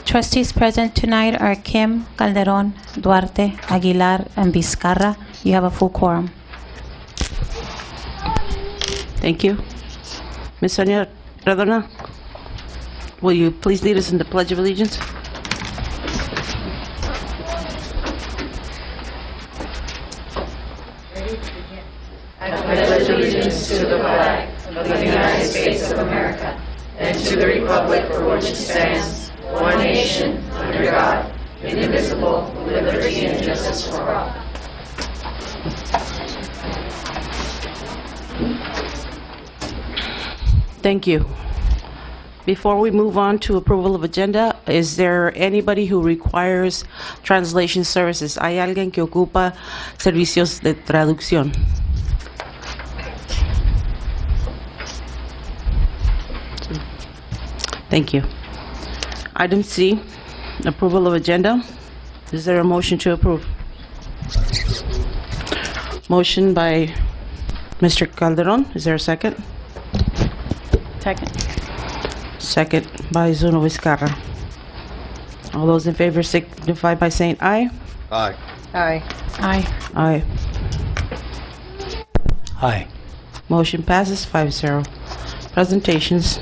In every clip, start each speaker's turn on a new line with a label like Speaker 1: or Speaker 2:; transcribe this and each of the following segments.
Speaker 1: Trustees present tonight are Kim, Calderon, Duarte, Aguilar, and Vizcarra. You have a full quorum.
Speaker 2: Thank you. Ms. Sonia Radona, will you please lead us in the Pledge of Allegiance?
Speaker 3: I pledge allegiance to the flag of the United States of America and to the republic for which it stands, one nation, under God, indivisible, with liberty and justice for all.
Speaker 2: Thank you. Before we move on to approval of agenda, is there anybody who requires translation services? ¿Hay alguien que ocupa servicios de traducción? Thank you. Item C, approval of agenda. Is there a motion to approve? Motion by Mr. Calderon. Is there a second?
Speaker 1: Second.
Speaker 2: Second by Zuno Vizcarra. All those in favor signify by saying aye.
Speaker 4: Aye.
Speaker 1: Aye. Aye.
Speaker 2: Aye.
Speaker 4: Aye.
Speaker 2: Motion passes 5-0. Presentations.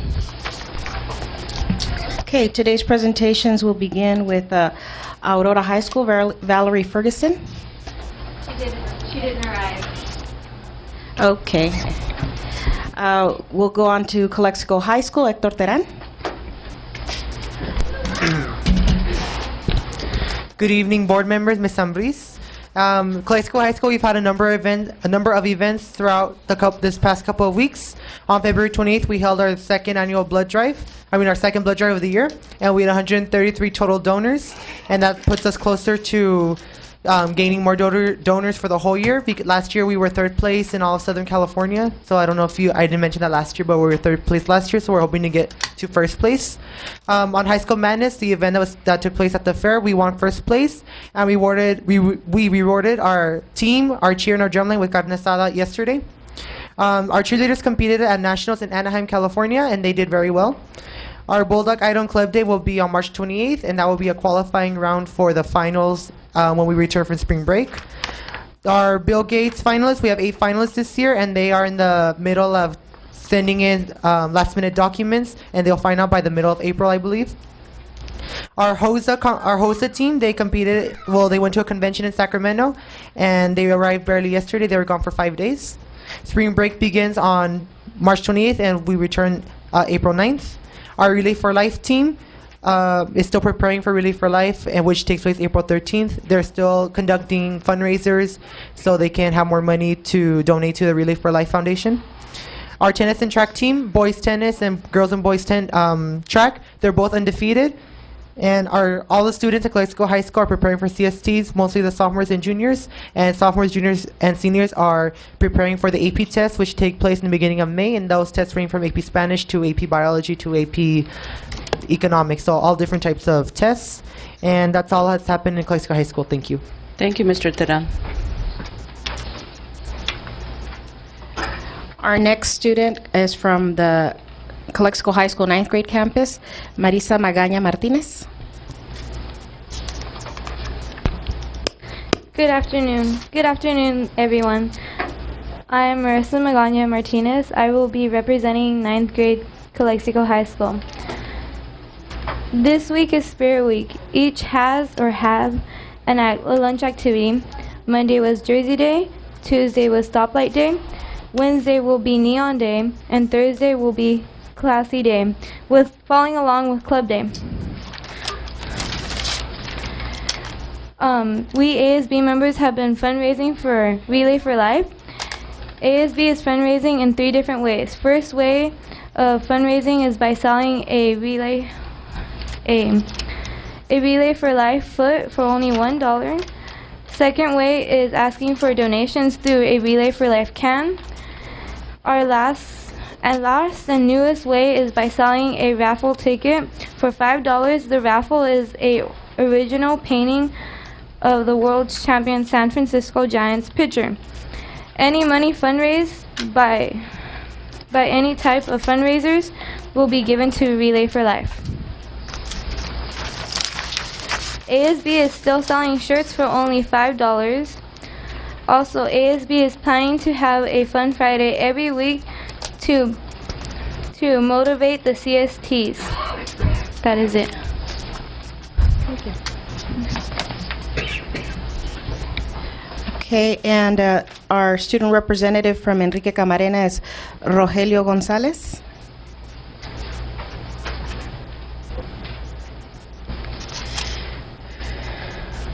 Speaker 5: Okay, today's presentations will begin with Aurora High School, Valerie Ferguson.
Speaker 6: She didn't arrive.
Speaker 5: Okay. We'll go on to Calexico High School, Hector Terán.
Speaker 7: Good evening, board members, Ms. Ambris. Calexico High School, we've had a number of events throughout this past couple of weeks. On February 28th, we held our second blood drive of the year, and we had 133 total donors, and that puts us closer to gaining more donors for the whole year. Last year we were third place in all of Southern California, so I don't know if I didn't mention that last year, but we were third place last year, so we're hoping to get to first place. On High School Madness, the event that took place at the fair, we won first place, and we rewarded our team, our cheer, and our drumline with carne asada yesterday. Our cheerleaders competed at nationals in Anaheim, California, and they did very well. Our Bulldog Idol Club Day will be on March 28th, and that will be a qualifying round for the finals when we return from spring break. Our Bill Gates finalists, we have 8 finalists this year, and they are in the middle of sending in last-minute documents, and they'll find out by the middle of April, I believe. Our HOSA team, they went to a convention in Sacramento, and they arrived barely yesterday. They were gone for 5 days. Spring break begins on March 28th, and we return April 9th. Our Relay for Life team is still preparing for Relay for Life, which takes place April 13th. They're still conducting fundraisers so they can have more money to donate to the Relay for Life Foundation. Our tennis and track team, boys tennis and girls and boys track, they're both undefeated. And all the students at Calexico High School are preparing for CSTs, mostly the sophomores and juniors. And sophomores, juniors, and seniors are preparing for the AP tests, which take place in the beginning of May. And those tests range from AP Spanish to AP Biology to AP Economics. So all different types of tests. And that's all that's happened in Calexico High School. Thank you.
Speaker 2: Thank you, Mr. Terán.
Speaker 5: Our next student is from the Calexico High School 9th grade campus, Marisa Magaña Martinez.
Speaker 6: Good afternoon. Good afternoon, everyone. I am Marisa Magaña Martinez. I will be representing 9th grade Calexico High School. This week is Spirit Week. Each has or have a lunch activity. Monday was Jersey Day, Tuesday was Stoplight Day, Wednesday will be Neon Day, and Thursday will be Classy Day, with following along with Club Day. We ASB members have been fundraising for Relay for Life. ASB is fundraising in 3 different ways. First way of fundraising is by selling a Relay for Life foot for only $1. Second way is asking for donations through a Relay for Life can. Our last and newest way is by selling a raffle ticket for $5. The raffle is a original painting of the world champion San Francisco Giants pitcher. Any money fundraised by any type of fundraisers will be given to Relay for Life. ASB is still selling shirts for only $5. Also, ASB is planning to have a Fun Friday every week to motivate the CSTs. That is it.
Speaker 5: Okay, and our student representative from Enrique Camarena is Rogelio Gonzalez.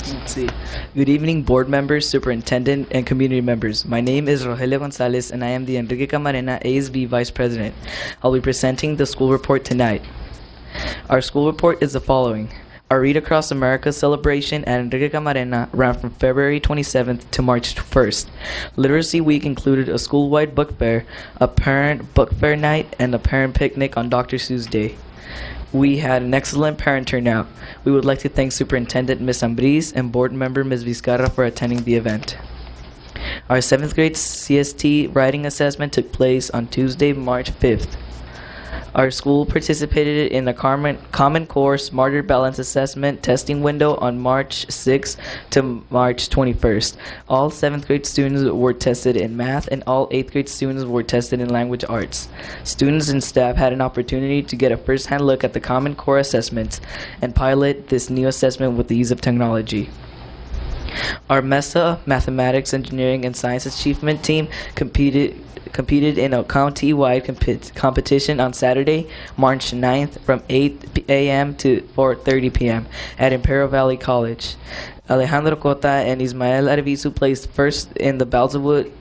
Speaker 4: Let's see. Good evening, board members, superintendent, and community members. My name is Rogelio Gonzalez, and I am the Enrique Camarena ASB Vice President. I'll be presenting the school report tonight. Our school report is the following. Our Read Across America celebration at Enrique Camarena ran from February 27th to March 1st. Literacy Week included a school-wide book fair, a parent book fair night, and a parent picnic on Dr. Seuss Day. We had an excellent parent turnout. We would like to thank Superintendent Ms. Ambriz and Board Member Ms. Vizcarra for attending the event. Our 7th grade CST writing assessment took place on Tuesday, March 5th. Our school participated in the Common Core Smarter Balance Assessment testing window on March 6th to March 21st. All 7th grade students were tested in math and all 8th grade students were tested in language arts. Students and staff had an opportunity to get a first-hand look at the Common Core assessments and pilot this new assessment with the use of technology. Our MESA, Mathematics, Engineering, and Science Achievement team competed in a county-wide competition on Saturday, March 9th from 8 a.m. to 4:30 p.m. at Imperial Valley College. Alejandro Cota and Ismael Arvizu placed first in the Balsawood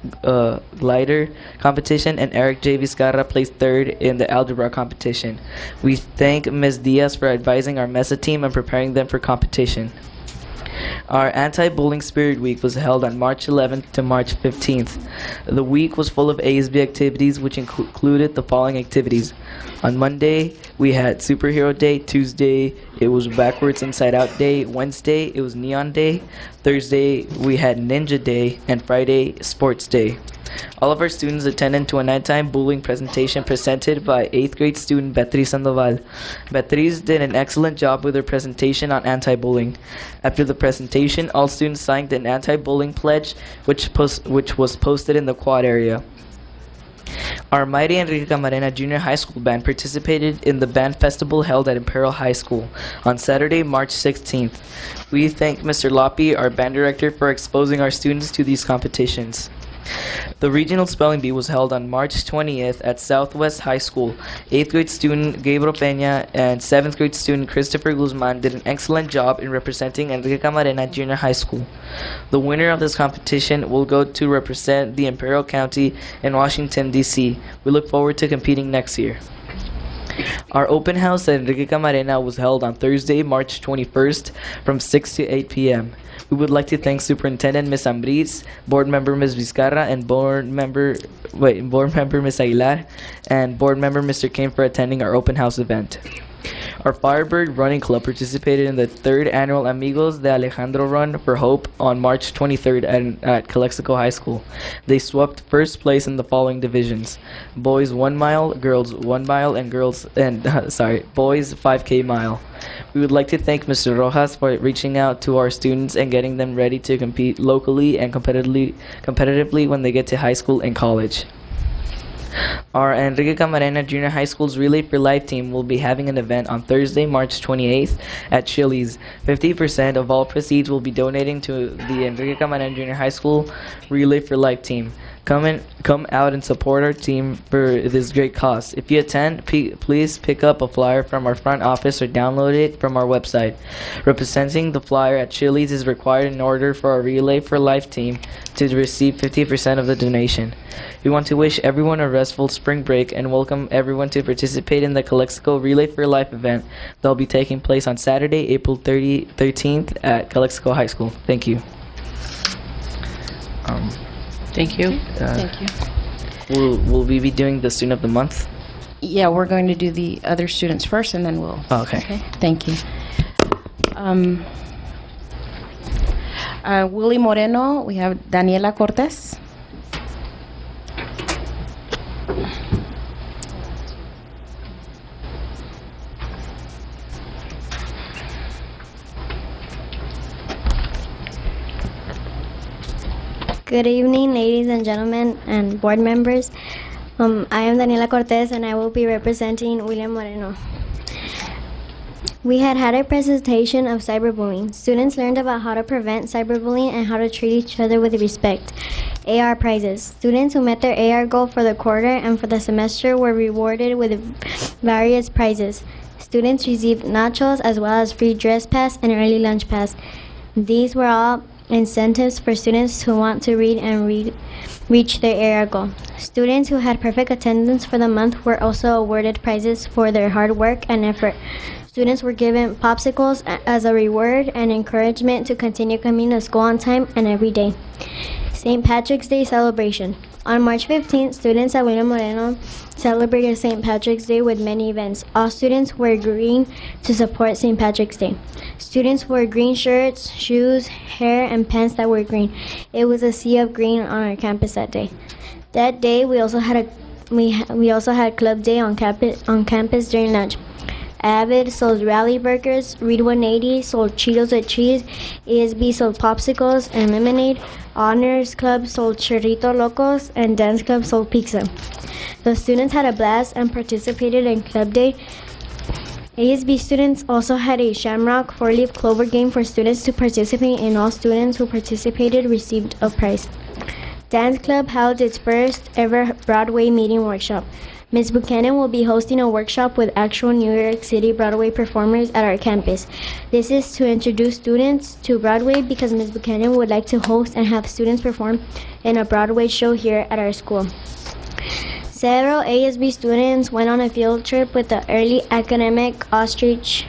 Speaker 4: glider competition, and Eric J. Vizcarra placed third in the algebra competition. We thank Ms. Diaz for advising our MESA team and preparing them for competition. Our Anti-Bullying Spirit Week was held on March 11th to March 15th. The week was full of ASB activities, which included the following activities. On Monday, we had Superhero Day. Tuesday, it was Backwards Inside Out Day. Wednesday, it was Neon Day. Thursday, we had Ninja Day. And Friday, Sports Day. All of our students attended to a nighttime bullying presentation presented by 8th grade student Beatriz Sandoval. Beatriz did an excellent job with her presentation on anti-bullying. After the presentation, all students signed an anti-bullying pledge, which was posted in the quad area. Our mighty Enrique Camarena Junior High School band participated in the band festival held at Imperial High School on Saturday, March 16th. We thank Mr. Loppy, our band director, for exposing our students to these competitions. The regional spelling bee was held on March 20th at Southwest High School. 8th grade student Gabriel Peña and 7th grade student Christopher Guzman did an excellent job in representing Enrique Camarena Junior High School. The winner of this competition will go to represent the Imperial County in Washington, D.C. We look forward to competing next year. Our open house at Enrique Camarena was held on Thursday, March 21st from 6 to 8 p.m. We would like to thank Superintendent Ms. Ambriz, Board Member Ms. Vizcarra, and Board Member Ms. Aguilar, and Board Member Mr. Kim for attending our open house event. Our Firebird Running Club participated in the 3rd annual Amigos de Alejandro Run for Hope on March 23rd at Calexico High School. They swept first place in the following divisions: boys 1 mile, girls 1 mile, and boys 5K mile. We would like to thank Mr. Rojas for reaching out to our students and getting them ready to compete locally and competitively when they get to high school and college. Our Enrique Camarena Junior High School's Relay for Life team will be having an event on Thursday, March 28th at Chili's. 50% of all proceeds will be donating to the Enrique Camarena Junior High School Relay for Life team. Come out and support our team for this great cause. If you attend, please pick up a flyer from our front office or download it from our website. Representing the flyer at Chili's is required in order for our Relay for Life team to receive 50% of the donation. We want to wish everyone a restful spring break and welcome everyone to participate in the Calexico Relay for Life event that will be taking place on Saturday, April 13th at Calexico High School. Thank you.
Speaker 2: Thank you.
Speaker 5: Thank you.
Speaker 4: Will we be doing the Student of the Month?
Speaker 5: Yeah, we're going to do the other students first, and then we'll...
Speaker 4: Oh, okay.
Speaker 5: Okay, thank you. Willie Moreno, we have Daniela Cortez.
Speaker 8: Good evening, ladies and gentlemen and board members. I am Daniela Cortez and I will be representing William Moreno. We had a presentation of cyberbullying. Students learned about how to prevent cyberbullying and how to treat each other with respect. AR prizes. Students who met their AR goal for the quarter and for the semester were rewarded with various prizes. Students received nachos as well as free dress pass and early lunch pass. These were all incentives for students who want to read and reach their AR goal. Students who had perfect attendance for the month were also awarded prizes for their hard work and effort. Students were given popsicles as a reward and encouragement to continue coming to school on time and every day. St. Patrick's Day celebration. On March 15th, students at William Moreno celebrated St. Patrick's Day with many events. All students wore green to support St. Patrick's Day. Students wore green shirts, shoes, hair, and pants that were green. It was a sea of green on our campus that day. That day, we also had Club Day on campus during lunch. Avid sold rally burgers, Reed 180 sold Cheetos with cheese, ASB sold popsicles and lemonade, Honors Club sold Churrito Locos, and Dance Club sold pizza. The students had a blast and participated in Club Day. ASB students also had a Shamrock 4-leaf clover game for students to participate, and all students who participated received a prize. Dance Club held its first ever Broadway meeting workshop. Ms. Buchanan will be hosting a workshop with actual New York City Broadway performers at our campus. This is to introduce students to Broadway because Ms. Buchanan would like to host and have students perform in a Broadway show here at our school. Several ASB students went on a field trip with the Early Academic Ostrich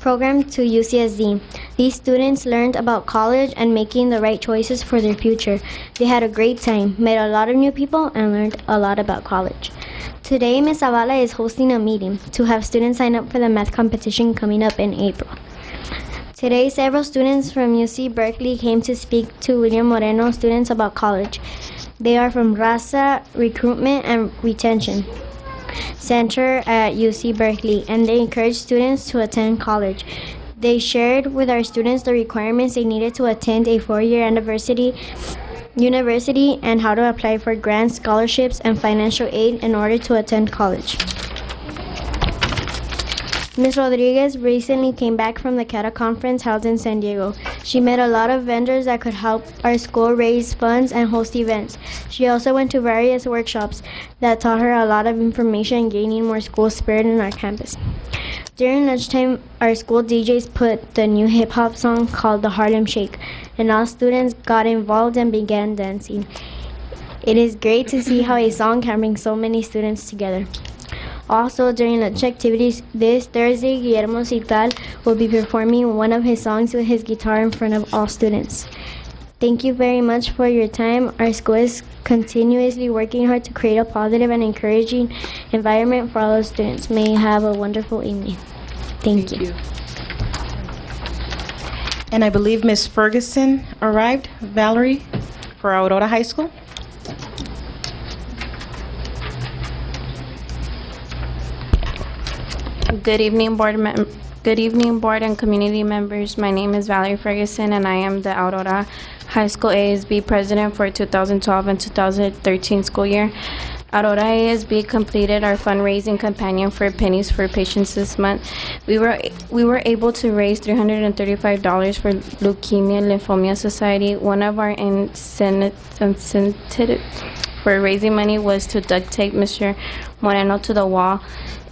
Speaker 8: program to UCSD. These students learned about college and making the right choices for their future. They had a great time, met a lot of new people, and learned a lot about college. Today, Ms. Zavala is hosting a meeting to have students sign up for the math competition coming up in April. Today, several students from UC Berkeley came to speak to William Moreno students about college. They are from RASA Recruitment and Retention Center at UC Berkeley, and they encourage students to attend college. They shared with our students the requirements they needed to attend a 4-year university and how to apply for grants, scholarships, and financial aid in order to attend college. Ms. Rodriguez recently came back from the CATA conference held in San Diego. She met a lot of vendors that could help our school raise funds and host events. She also went to various workshops that taught her a lot of information, gaining more school spirit in our campus. During lunchtime, our school DJs put the new hip-hop song called the Harlem Shake, and all students got involved and began dancing. It is great to see how a song can bring so many students together. Also, during lunch activities this Thursday, Guillermo Cital will be performing one of his songs with his guitar in front of all students. Thank you very much for your time. Our school is continuously working hard to create a positive and encouraging environment for all our students. May you have a wonderful evening. Thank you.
Speaker 5: And I believe Ms. Ferguson arrived, Valerie, for Aurora High School.
Speaker 9: Good evening, board and community members. My name is Valerie Ferguson, and I am the Aurora High School ASB president for 2012 and 2013 school year. Aurora ASB completed our fundraising campaign for Pennies for Patients this month. We were able to raise $335 for Leukemia Lymphoma Society. One of our incentives for raising money was to duct tape Mr. Moreno to the wall.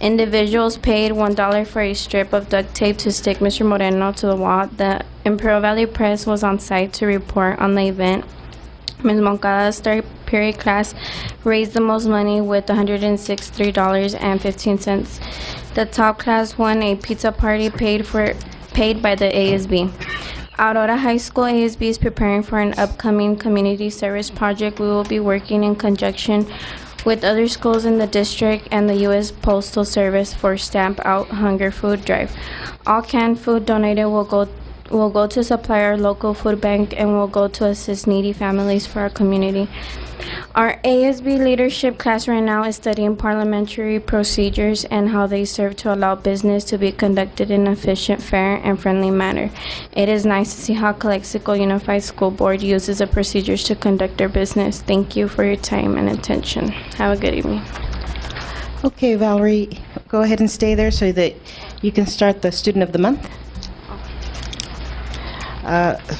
Speaker 9: Individuals paid $1 for a strip of duct tape to stick Mr. Moreno to the wall. The Imperial Valley Press was on site to report on the event. Ms. Moncada's third period class raised the most money with $163.15. The top class won a pizza party paid by the ASB. Aurora High School ASB is preparing for an upcoming community service project. We will be working in conjunction with other schools in the district and the U.S. Postal Service for Stamp Out Hunger Food Drive. All canned food donated will go will go to supply our local food bank and will go to assist needy families for our community. Our ASB leadership class right now is studying parliamentary procedures and how they serve to allow business to be conducted in an efficient, fair, and friendly manner. It is nice to see how Calexico Unified School Board uses the procedures to conduct their business. Thank you for your time and attention. Have a good evening.
Speaker 5: Okay, Valerie, go ahead and stay there so that you can start the Student of the Month.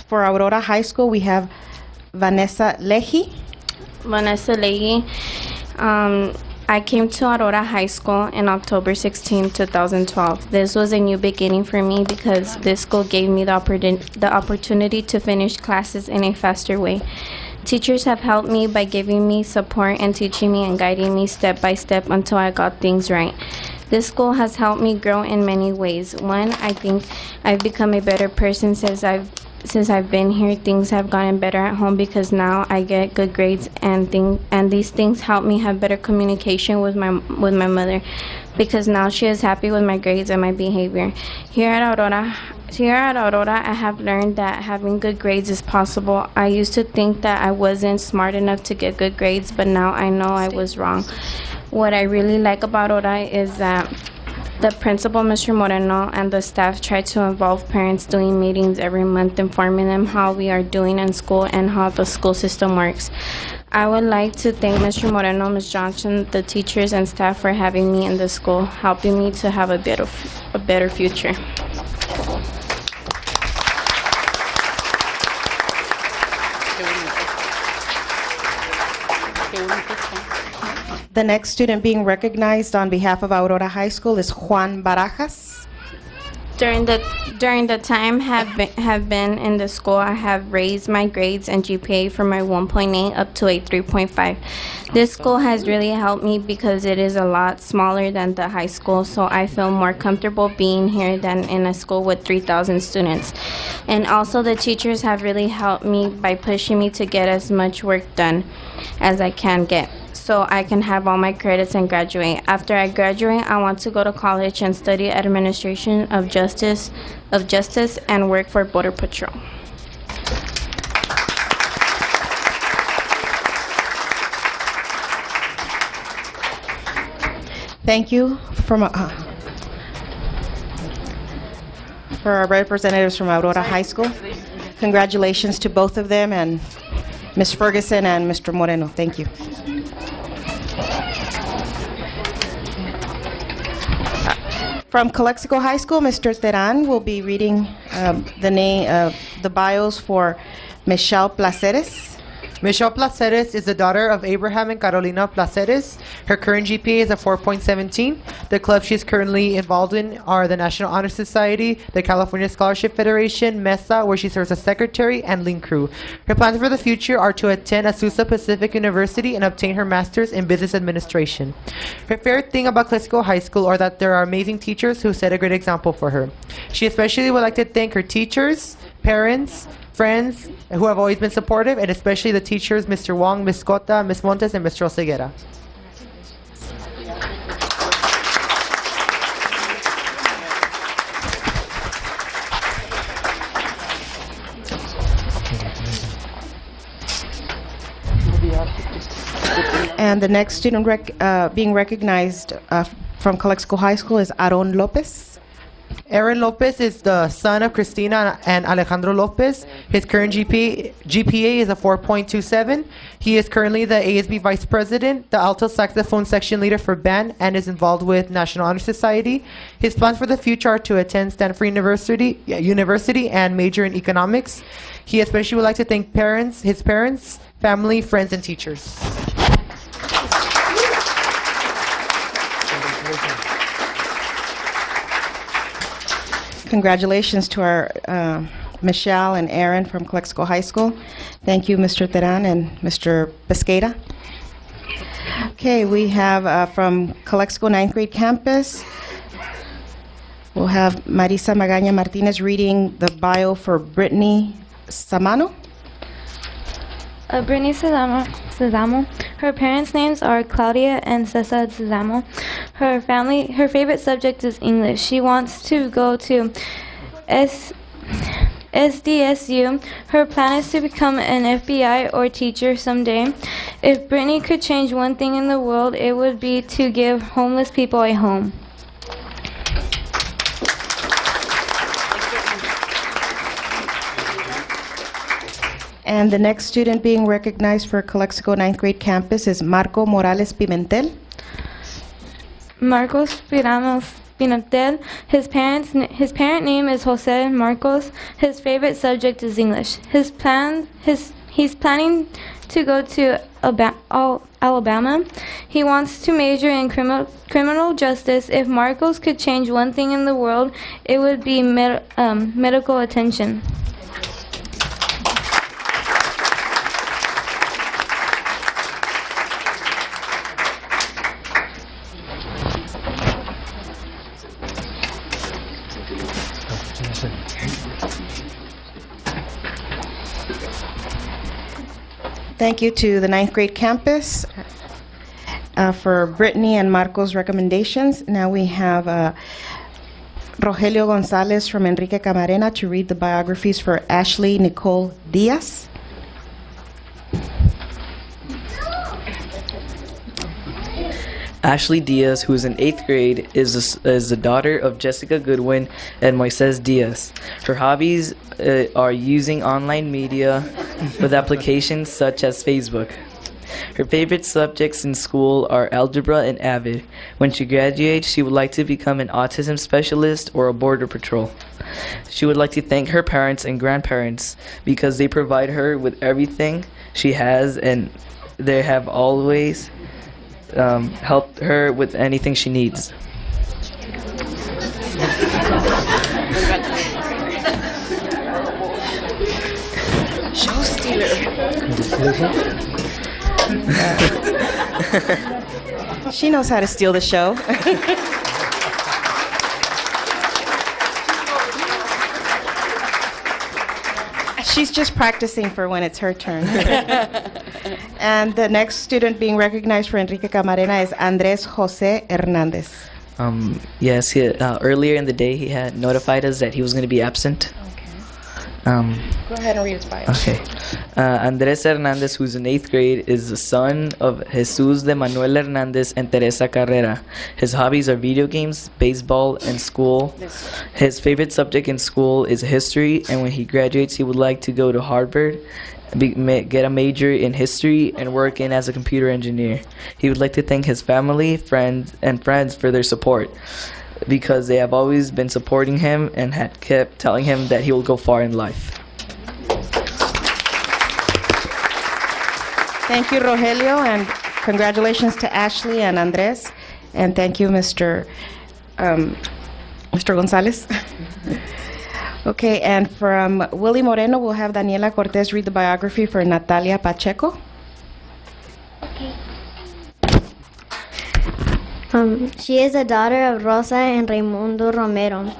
Speaker 5: For Aurora High School, we have Vanessa Lehi.
Speaker 9: Vanessa Leahy. I came to Aurora High School in October 16, 2012. This was a new beginning for me because this school gave me the opportunity to finish classes in a faster way. Teachers have helped me by giving me support and teaching me and guiding me step by step until I got things right. This school has helped me grow in many ways. One, I think I've become a better person since I've been here. Things have gotten better at home because now I get good grades and these things help me have better communication with my mother because now she is happy with my grades and my behavior. Here at Aurora, I have learned that having good grades is possible. I used to think that I wasn't smart enough to get good grades, but now I know I was wrong. What I really like about Aurora is that the principal, Mr. Moreno, and the staff try to involve parents doing meetings every month, informing them how we are doing in school and how the school system works. I would like to thank Mr. Moreno, Ms. Johnson, the teachers and staff for having me in the school, helping me to have a better future.
Speaker 5: The next student being recognized on behalf of Aurora High School is Juan Barajas.
Speaker 9: During the time have been in the school, I have raised my grades and GPA from my 1.8 up to a 3.5. This school has really helped me because it is a lot smaller than the high school, so I feel more comfortable being here than in a school with 3,000 students. And also the teachers have really helped me by pushing me to get as much work done as I can get, so I can have all my credits and graduate. After I graduate, I want to go to college and study administration of justice and work for Border Patrol.
Speaker 5: Thank you for our representatives from Aurora High School. Congratulations to both of them, and Ms. Ferguson and Mr. Moreno. Thank you. From Calexico High School, Mr. Teran will be reading the bios for Michelle Placeres.
Speaker 7: Michelle Placeres is the daughter of Abraham and Carolina Placeres. Her current GPA is a 4.17. The clubs she's currently involved in are the National Honor Society, the California Scholarship Federation, MESA, where she serves as secretary, and Link Crew. Her plans for the future are to attend Azusa Pacific University and obtain her master's in business administration. Her favorite thing about Calexico High School are that there are amazing teachers who set a great example for her. She especially would like to thank her teachers, parents, friends who have always been supportive, and especially the teachers, Mr. Wong, Ms. Cota, Ms. Montes, and Mr. Oseguera.
Speaker 5: And the next student being recognized from Calexico High School is Aaron Lopez.
Speaker 7: Aaron Lopez is the son of Cristina and Alejandro Lopez. His current GPA is a 4.27. He is currently the ASB Vice President, the alto saxophone section leader for band, and is involved with National Honor Society. His plans for the future are to attend Stanford University and major in economics. He especially would like to thank his parents, family, friends, and teachers.
Speaker 5: Congratulations to our Michelle and Aaron from Calexico High School. Thank you, Mr. Teran and Mr. Pesqueira. Okay, we have from Calexico 9th grade campus, we'll have Marisa Magaña Martinez reading the bio for Brittany Samano.
Speaker 6: Brittany Sezamo. Her parents' names are Claudia and Cesar Sezamo. Her favorite subject is English. She wants to go to SDSU. Her plan is to become an FBI or teacher someday. If Brittany could change one thing in the world, it would be to give homeless people a home.
Speaker 5: And the next student being recognized for Calexico 9th grade campus is Marco Morales Pimentel.
Speaker 6: Marcos Pimentel. His parent name is Jose Marcos. His favorite subject is English. He's planning to go to Alabama. He wants to major in criminal justice. If Marcos could change one thing in the world, it would be medical attention.
Speaker 5: Thank you to the 9th grade campus for Brittany and Marco's recommendations. Now we have Rogelio Gonzalez from Enrique Camarena to read the biographies for Ashley Nicole Diaz.
Speaker 4: Ashley Diaz, who is in 8th grade, is the daughter of Jessica Goodwin and Moises Diaz. Her hobbies are using online media with applications such as Facebook. Her favorite subjects in school are algebra and Avid. When she graduates, she would like to become an autism specialist or a border patrol. She would like to thank her parents and grandparents because they provide her with everything she has, and they have always helped her with anything she needs.
Speaker 5: Show stealer. She knows how to steal the show. She's just practicing for when it's her turn. And the next student being recognized for Enrique Camarena is Andres Jose Hernandez.
Speaker 4: Yes, earlier in the day he had notified us that he was going to be absent.
Speaker 5: Go ahead and read his bio.
Speaker 4: Okay. Andres Hernandez, who's in 8th grade, is the son of Jesus de Manuel Hernandez and Teresa Carrera. His hobbies are video games, baseball, and school. His favorite subject in school is history, and when he graduates, he would like to go to Harvard, get a major in history, and work in as a computer engineer. He would like to thank his family, friends for their support, because they have always been supporting him and had kept telling him that he will go far in life.
Speaker 5: Thank you, Rogelio, and congratulations to Ashley and Andres. And thank you, Mr. Gonzalez. Okay, and from Willie Moreno, we'll have Daniela Cortez read the biography for Natalia Pacheco.
Speaker 8: She is a daughter of Rosa and Raimundo Romero.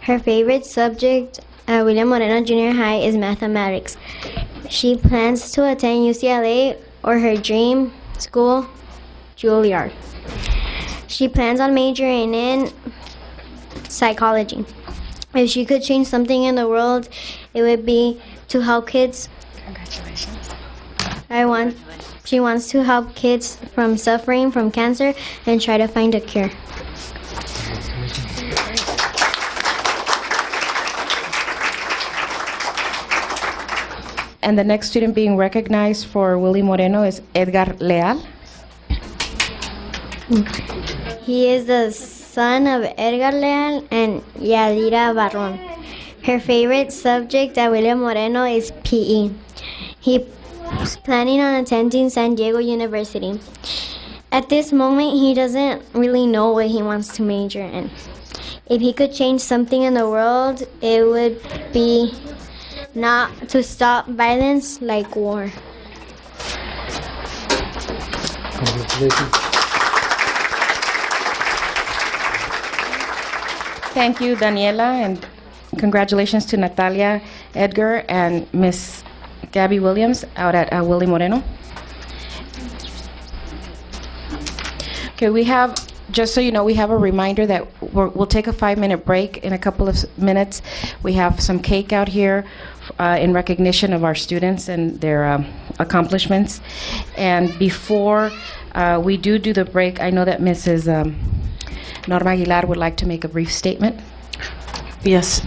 Speaker 8: Her favorite subject at William Moreno Junior High is mathematics. She plans to attend UCLA or her dream school, Juilliard. She plans on majoring in psychology. If she could change something in the world, it would be to help kids.
Speaker 5: Congratulations.
Speaker 8: She wants to help kids from suffering from cancer and try to find a cure.
Speaker 5: And the next student being recognized for Willie Moreno is Edgar Leal.
Speaker 8: He is the son of Edgar Leal and Yadira Barron. Her favorite subject at William Moreno is PE. He's planning on attending San Diego University. At this moment, he doesn't really know what he wants to major in. If he could change something in the world, it would be not to stop violence like war.
Speaker 5: Thank you, Daniela, and congratulations to Natalia, Edgar, and Miss Gabby Williams out at Willie Moreno. Okay, we have just so you know, we have a reminder that we'll take a 5-minute break in a couple of minutes. We have some cake out here in recognition of our students and their accomplishments. And before we do the break, I know that Mrs. Norma Aguilar would like to make a brief statement.
Speaker 2: Yes,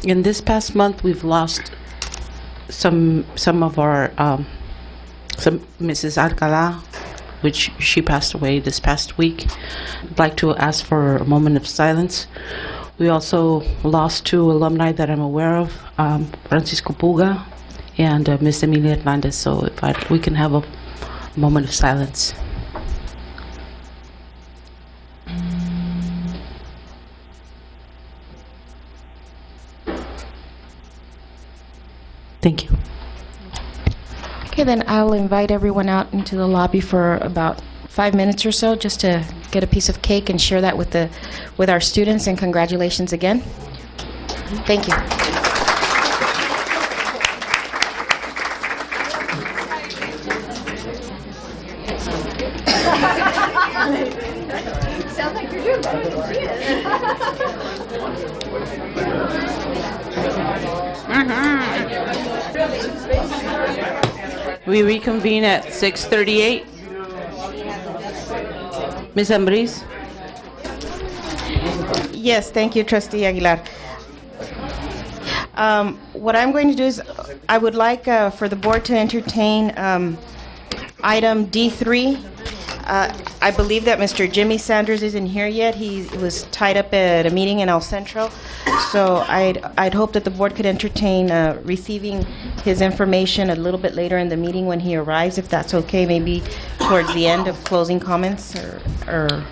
Speaker 2: in this past month, we've lost some of our, some Mrs. Alcala, which she passed away this past week. I'd like to ask for a moment of silence. We also lost 2 alumni that I'm aware of, Francisco Puga and Miss Emilia Hernandez. So if we can have a moment of silence. Thank you.
Speaker 5: Okay, then I'll invite everyone out into the lobby for about 5 minutes or so, just to get a piece of cake and share that with our students, and congratulations again. Thank you.
Speaker 2: We reconvene at 6:38. Ms. Ambriz?
Speaker 5: Yes, thank you, Trustee Aguilar. What I'm going to do is, I would like for the board to entertain item D3. I believe that Mr. Jimmy Sanders isn't here yet. He was tied up at a meeting in El Centro. So I'd hope that the board could entertain receiving his information a little bit later in the meeting when he arrives, if that's okay, maybe towards the end of closing comments, or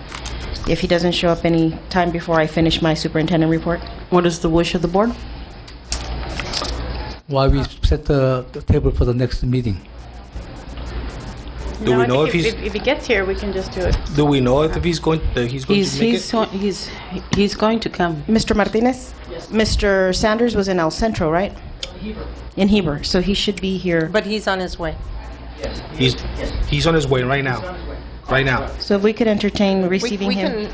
Speaker 5: if he doesn't show up any time before I finish my superintendent report.
Speaker 2: What is the wish of the board?
Speaker 10: Why we set the table for the next meeting?
Speaker 11: Do we know if he's?
Speaker 12: If he gets here, we can just do it.
Speaker 11: Do we know if he's going? To make it?
Speaker 2: He's going to come.
Speaker 5: Mr. Martinez? Yes. Mr. Sanders was in El Centro, right? In Heber, so he should be here.
Speaker 12: But he's on his way.
Speaker 11: He's on his way right now. Right now.
Speaker 5: So if we could entertain receiving him.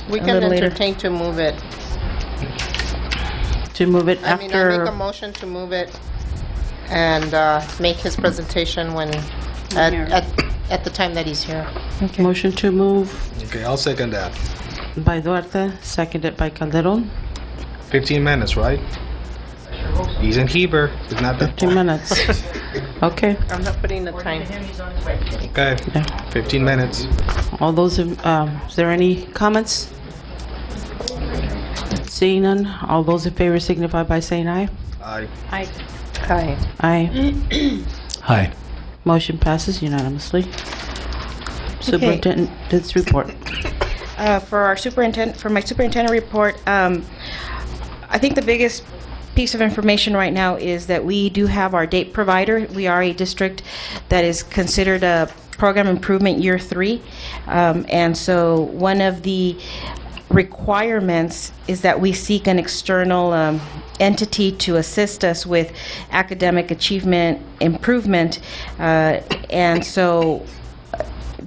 Speaker 12: We
Speaker 5: a
Speaker 12: can
Speaker 5: little later.
Speaker 12: entertain to move it.
Speaker 2: To move it
Speaker 12: I mean, I
Speaker 2: after.
Speaker 12: make a motion to move it and make his presentation when at the time that he's here.
Speaker 5: Okay.
Speaker 2: Motion to move
Speaker 11: Okay, I'll second that.
Speaker 2: by Duarte, seconded by Calderon.
Speaker 11: 15 minutes, right? He's in Heber. It's not that
Speaker 2: 15
Speaker 11: far.
Speaker 2: minutes. Okay.
Speaker 12: I'm not putting the time.
Speaker 11: Okay, 15 minutes.
Speaker 2: All those, is there any comments? Seeing none, all those in favor signify by saying aye.
Speaker 11: Aye.
Speaker 12: Hi.
Speaker 2: Aye.
Speaker 10: Hi.
Speaker 2: Motion passes unanimously. Superintendent's report.
Speaker 5: For my superintendent report, I think the biggest piece of information right now is that we do have our date provider. We are a district that is considered a program improvement year 3. And so one of the requirements is that we seek an external entity to assist us with academic achievement improvement. And so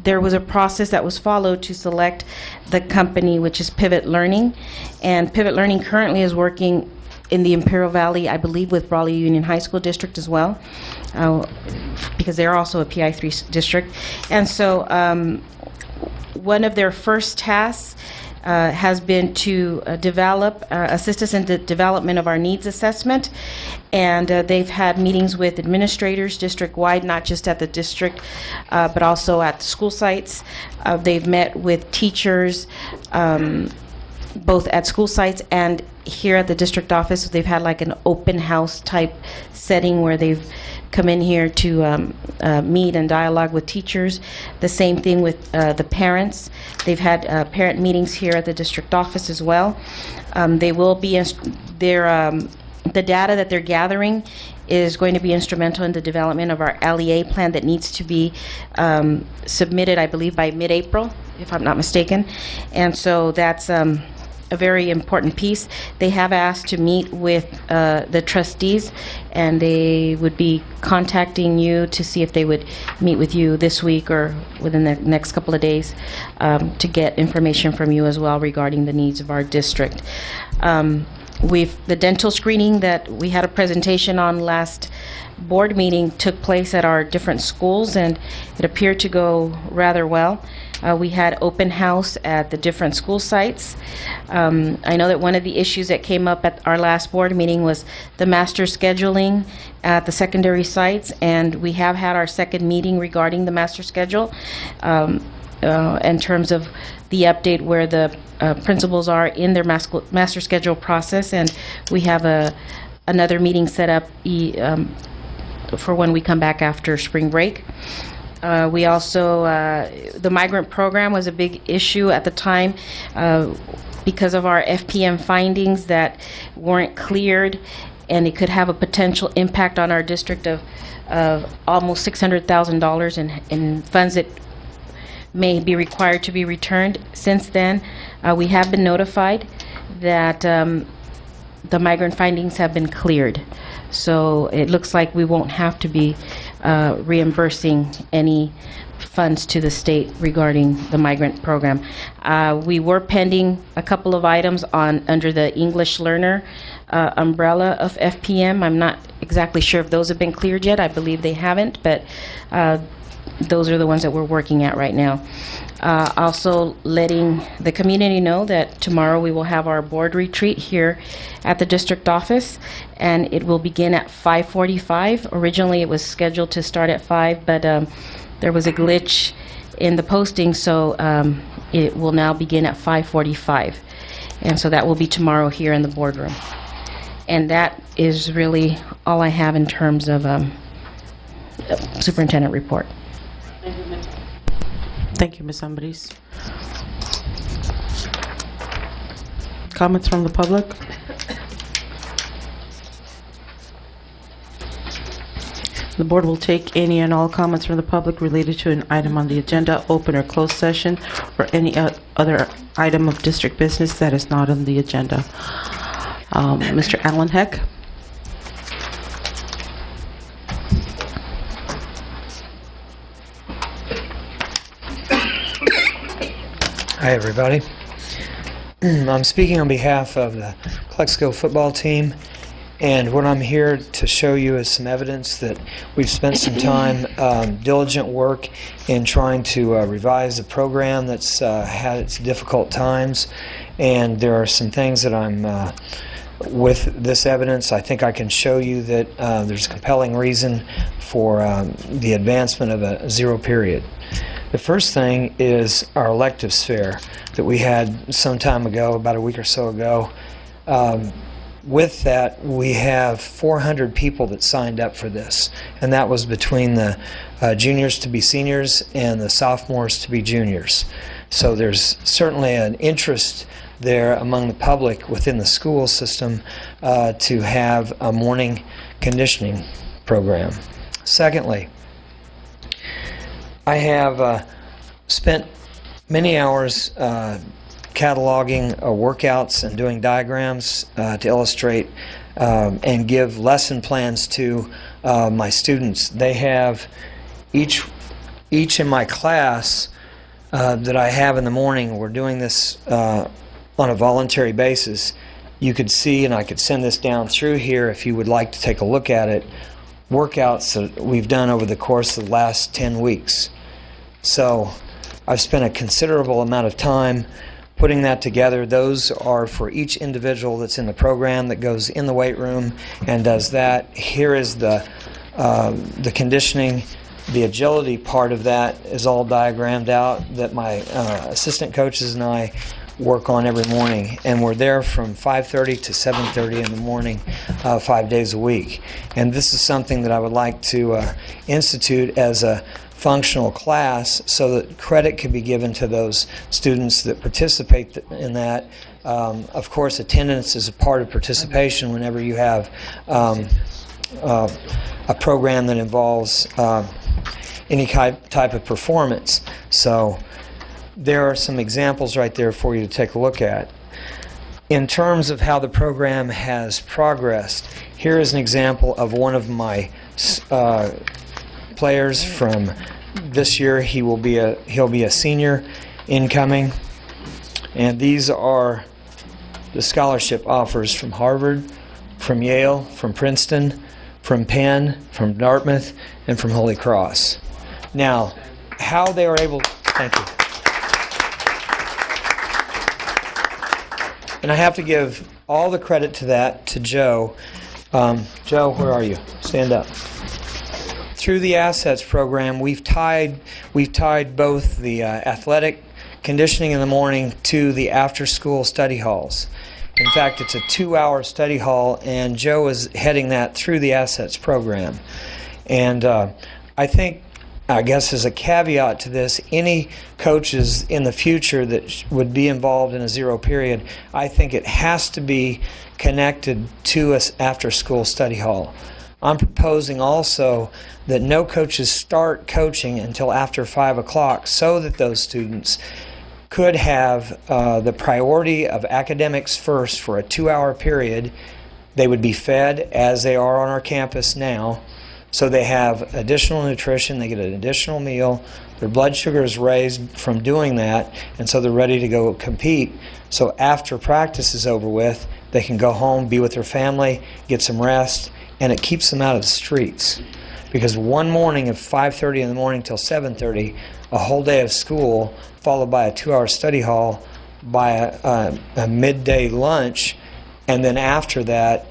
Speaker 5: there was a process that was followed to select the company, which is Pivot Learning. And Pivot Learning currently is working in the Imperial Valley, I believe, with Brawley Union High School District as well, because they're also a PI3 district. And so one of their first tasks has been to assist us in the development of our needs assessment. And they've had meetings with administrators district-wide, not just at the district, but also at the school sites. They've met with teachers, both at school sites and here at the district office. They've had like an open house type setting where they've come in here to meet and dialogue with teachers. The same thing with the parents. They've had parent meetings here at the district office as well. They will be, the data that they're gathering is going to be instrumental in the development of our LEA plan that needs to be submitted, I believe, by mid-April, if I'm not mistaken. And so that's a very important piece. They have asked to meet with the trustees, and they would be contacting you to see if they would meet with you this week or within the next couple of days to get information from you as well regarding the needs of our district. The dental screening that we had a presentation on last board meeting took place at our different schools, and it appeared to go rather well. We had open house at the different school sites. I know that one of the issues that came up at our last board meeting was the master scheduling at the secondary sites, and we have had our second meeting regarding the master schedule in terms of the update where the principals are in their master schedule process, and we have another meeting set up for when we come back after spring break. We also, the migrant program was a big issue at the time because of our FPM findings that weren't cleared, and it could have a potential impact on our district of almost $600,000 in funds that may be required to be returned. Since then, we have been notified that the migrant findings have been cleared. So it looks like we won't have to be reimbursing any funds to the state regarding the migrant program. We were pending a couple of items under the English learner umbrella of FPM. I'm not exactly sure if those have been cleared yet. I believe they haven't, but those are the ones that we're working at right now. Also letting the community know that tomorrow we will have our board retreat here at the district office, and it will begin at 5:45. Originally it was scheduled to start at 5, but there was a glitch in the posting, so it will now begin at 5:45. And so that will be tomorrow here in the boardroom. And that is really all I have in terms of superintendent report.
Speaker 2: Thank you, Ms. Ambriz. Comments from the public? The board will take any and all comments from the public related to an item on the agenda, open or closed session, or any other item of district business that is not on the agenda. Mr. Alan Heck?
Speaker 13: Hi, everybody. I'm speaking on behalf of the Cusd football team, and what I'm here to show you is some evidence that we've spent some time, diligent work in trying to revise a program that's had its difficult times, and there are some things that I'm with this evidence, I think I can show you that there's a compelling reason for the advancement of a zero period. The first thing is our electives fair that we had some time ago, about a week or so ago. With that, we have 400 people that signed up for this, and that was between the juniors to be seniors and the sophomores to be juniors. So there's certainly an interest there among the public within the school system to have a morning conditioning program. Secondly, I have spent many hours cataloging workouts and doing diagrams to illustrate and give lesson plans to my students. They have each in my class that I have in the morning. We're doing this on a voluntary basis. You could see, and I could send this down through here if you would like to take a look at it, workouts that we've done over the course of the last 10 weeks. So I've spent a considerable amount of time putting that together. Those are for each individual that's in the program that goes in the weight room and does that. Here is the conditioning. The agility part of that is all diagrammed out that my assistant coaches and I work on every morning, and we're there from 5:30 to 7:30 in the morning, 5 days a week. And this is something that I would like to institute as a functional class so that credit can be given to those students that participate in that. Of course, attendance is a part of participation whenever you have a program that involves any type of performance. So there are some examples right there for you to take a look at. in terms of how the program has progressed, here is an example of one of my players from this year. He'll be a senior incoming, and these are the scholarship offers from Harvard, from Yale, from Princeton, from Penn, from Dartmouth, and from Holy Cross. Now, how they are able, thank you. And I have to give all the credit to that to Joe. Joe, where are you? Stand up. Through the Assets program, we've tied both the athletic conditioning in the morning to the after-school study halls. In fact, it's a 2-hour study hall, and Joe is heading that through the Assets program. And I guess as a caveat to this, any coaches in the future that would be involved in a zero period, I think it has to be connected to us after-school study hall. I'm proposing also that no coaches start coaching until after 5 o'clock so that those students could have the priority of academics first for a 2-hour period. They would be fed as they are on our campus now. So they have additional nutrition, they get an additional meal, their blood sugar is raised from doing that, and so they're ready to go compete. So after practice is over with, they can go home, be with their family, get some rest, and it keeps them out of the streets. Because one morning of 5:30 in the morning till 7:30, a whole day of school, followed by a 2-hour study hall, by a midday lunch, and then after that,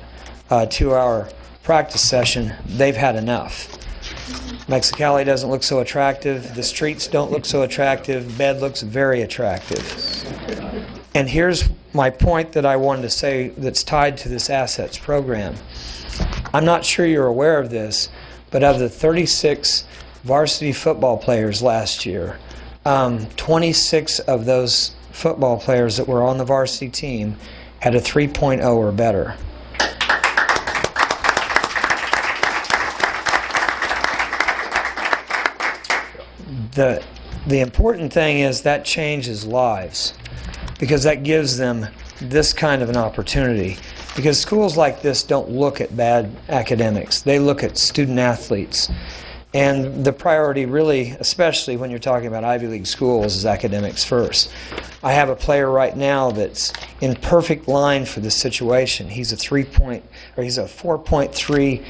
Speaker 13: a 2-hour practice session, they've had enough. Mexicali doesn't look so attractive, the streets don't look so attractive, bed looks very attractive. And here's my point that I wanted to say that's tied to this Assets program. I'm not sure you're aware of this, but of the 36 varsity football players last year, 26 of those football players that were on the varsity team had a 3.0 or better. The important thing is that changes lives, because that gives them this kind of an opportunity. Because schools like this don't look at bad academics. They look at student athletes. And the priority really, especially when you're talking about Ivy League schools, is academics first. I have a player right now that's in perfect line for this situation. He's a 4.3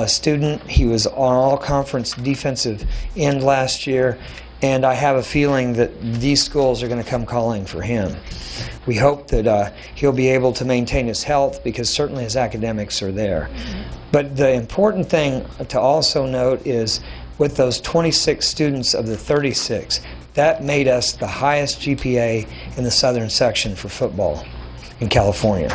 Speaker 13: student. He was on all-conference defensive end last year, and I have a feeling that these schools are going to come calling for him. We hope that he'll be able to maintain his health, because certainly his academics are there. But the important thing to also note is, with those 26 students of the 36, that made us the highest GPA in the southern section for football in California.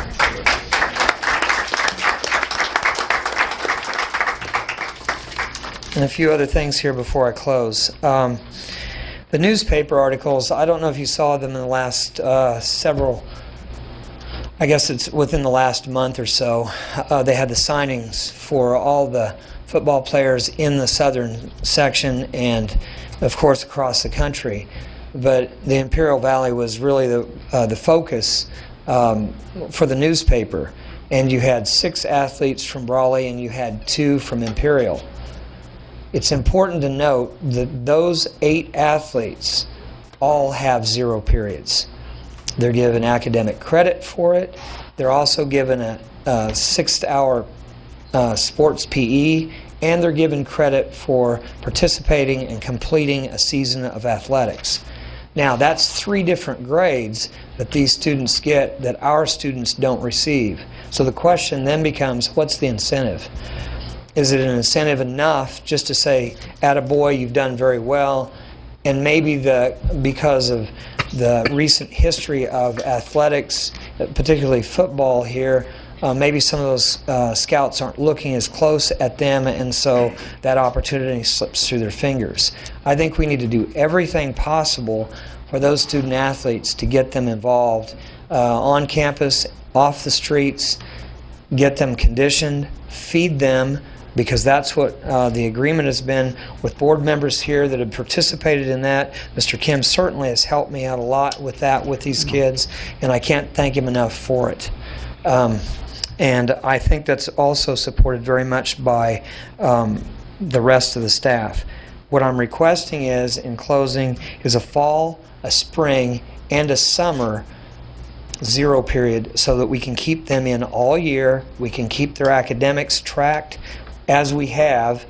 Speaker 13: And a few other things here before I close. The newspaper articles, I don't know if you saw them in the last I guess it's within the last month or so. They had the signings for all the football players in the southern section and, of course, across the country. But the Imperial Valley was really the focus for the newspaper. And you had 6 athletes from Brawley and you had 2 from Imperial. It's important to note that those 8 athletes all have 0 periods. They're given academic credit for it. They're also given a 6-hour sports PE, and they're given credit for participating and completing a season of athletics. Now, that's 3 different grades that these students get that our students don't receive. So the question then becomes, what's the incentive? Is it an incentive enough just to say, attaboy, you've done very well, and maybe because of the recent history of athletics, particularly football here, maybe some of those scouts aren't looking as close at them, and so that opportunity slips through their fingers. I think we need to do everything possible for those student athletes to get them involved on campus, off the streets, get them conditioned, feed them because that's what the agreement has been with board members here that have participated in that. Mr. Kim certainly has helped me out a lot with that, with these kids, and I can't thank him enough for it. And I think that's also supported very much by the rest of the staff. What I'm requesting is, in closing, is a fall, a spring, and a summer zero period so that we can keep them in all year, we can keep their academics tracked as we have,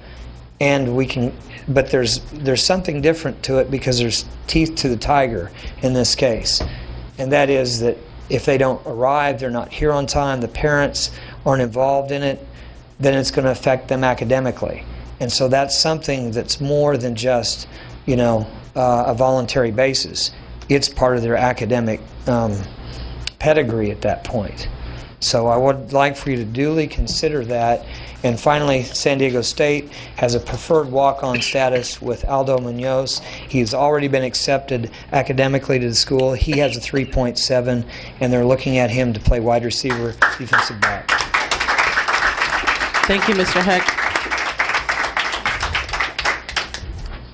Speaker 13: and we can, but there's something different to it because there's teeth to the tiger in this case. And that is that if they don't arrive, they're not here on time, the parents aren't involved in it, then it's going to affect them academically. And so that's something that's more than just, you know, a voluntary basis. It's part of their academic pedigree at that point. So I would like for you to duly consider that. And finally, San Diego State has a preferred walk-on status with Aldo Munoz. He's already been accepted academically to the school. He has a 3.7, and they're looking at him to play wide receiver, defensive back.
Speaker 2: Thank you, Mr. Heck.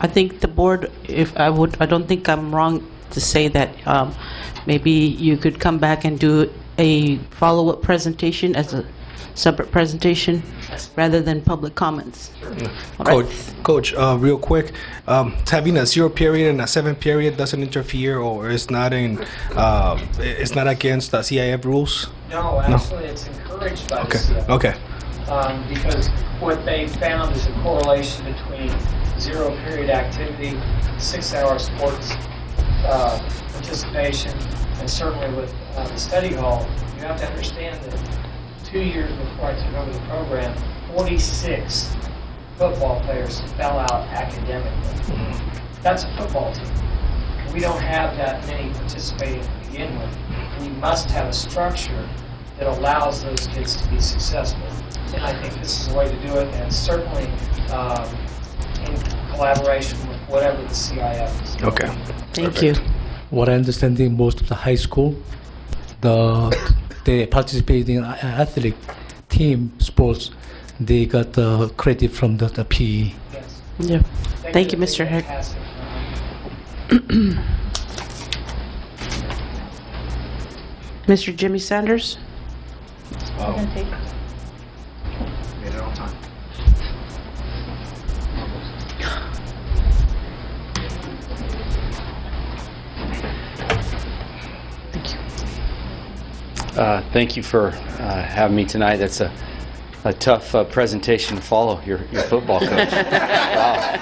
Speaker 2: I think the board, I don't think I'm wrong to say that maybe you could come back and do a follow-up presentation as a separate presentation rather than public comments.
Speaker 11: Coach, real quick, having a 0 period and a 7 period doesn't interfere, or it's not against the CIF rules?
Speaker 13: No, actually, it's encouraged by the CIF.
Speaker 11: Okay.
Speaker 13: Because what they found is a correlation between 0 period activity, 6-hour sports participation, and certainly with the study hall. You have to understand that 2 years before I took over the program, 46 football players fell out academically. That's a football team. We don't have that many participating to begin with. We must have a structure that allows those kids to be successful. And I think this is the way to do it, and certainly in collaboration with whatever the CIF is.
Speaker 11: Okay.
Speaker 2: Thank you.
Speaker 10: What I understand, in most of the high school, they participate in athletic team sports. They got the credit from the PE.
Speaker 13: Yes.
Speaker 2: Yeah. Thank you, Mr. Heck. Mr. Jimmy Sanders?
Speaker 11: Made it on time.
Speaker 14: Thank you for having me tonight. That's a tough presentation to follow, your football coach. Wow.